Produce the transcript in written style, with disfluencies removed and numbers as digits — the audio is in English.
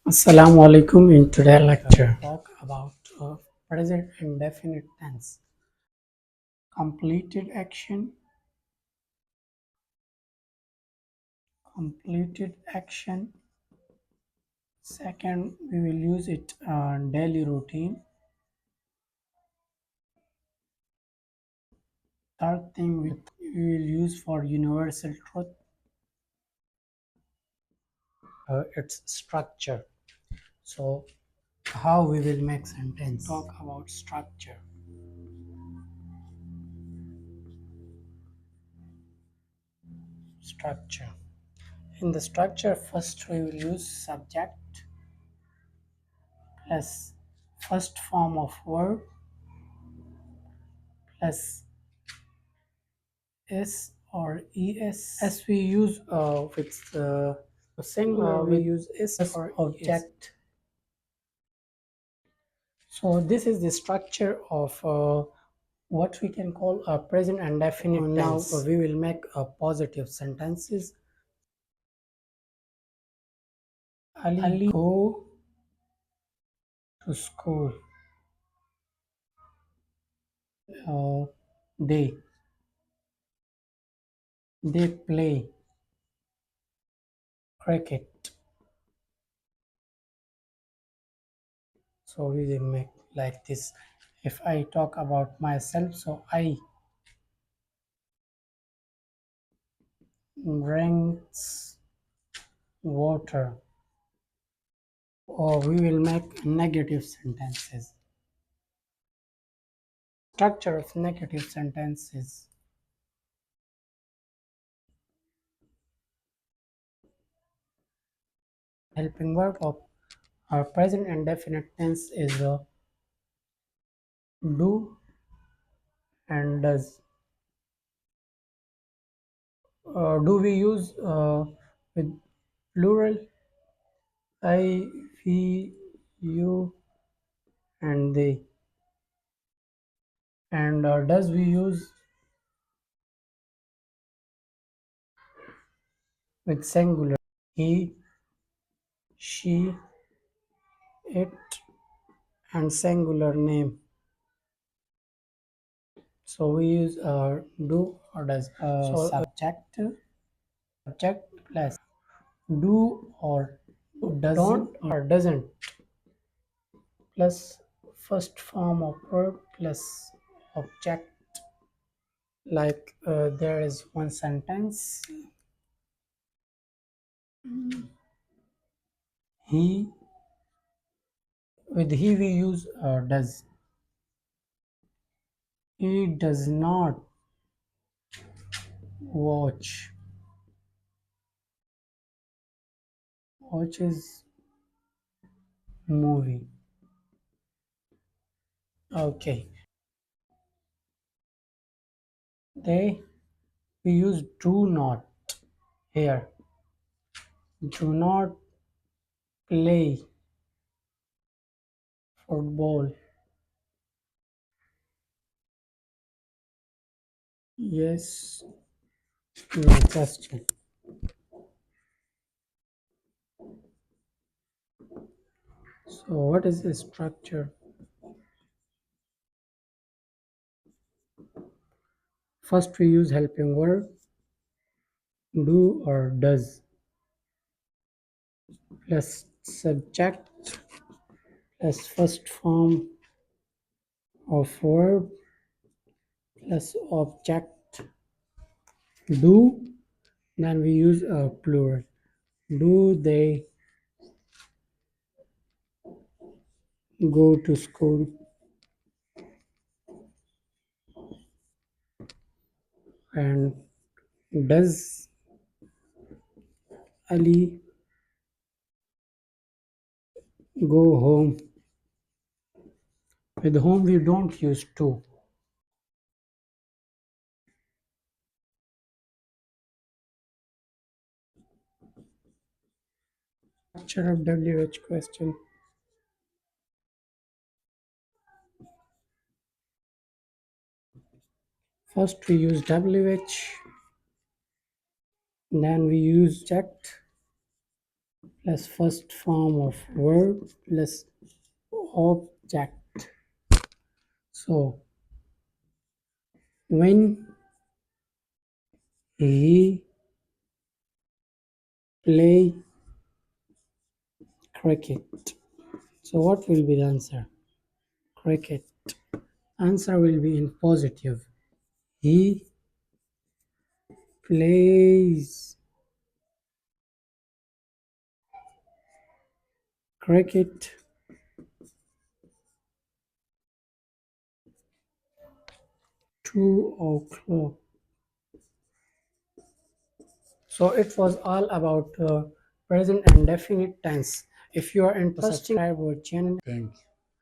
Assalamu alaikum. In today's lecture, talk about present indefinite tense. Completed action, completed action. Second, we will use it daily routine. Third thing, we will use for universal truth. Its structure. So, how we will make sentence? Talk about structure. Structure. In the structure, first we will use subject plus first form of verb plus s or es. As we use with the singular, we use s or object. So this is the structure of what we can call a present and definite tense. Now we will make a positive sentences. Ali go to school. Uh, they they play cricket. So we will make like this. If I talk about myself, so I drinks water. Or we will make negative sentences. Structure of negative sentences. Helping verb of our present and definite tense is do and does. Do we use with plural? I, we, you, and they. And does we use with singular? He, she, it, and singular name. So we use do or does. So subject plus do or doesn't or doesn't plus first form of verb plus object. Like there is one sentence. He, with he we use does. He does not watch. Watches movie. Okay. They, we use do not here. Do not play football. Yes, no question. So what is the structure? First we use helping verb do or does plus subject plus first form of verb plus object. Do, then we use a plural. Do they go to school? And does Ali go home? With home we don't use to. Structure of WH question. First we use WH, then we use object plus first form of verb plus object. So when he play cricket. So what will be the answer? Cricket. Answer will be in positive. He plays cricket 2 o'clock. So it was all about present and definite tense. If you are interested, subscribe our channel. Thank you.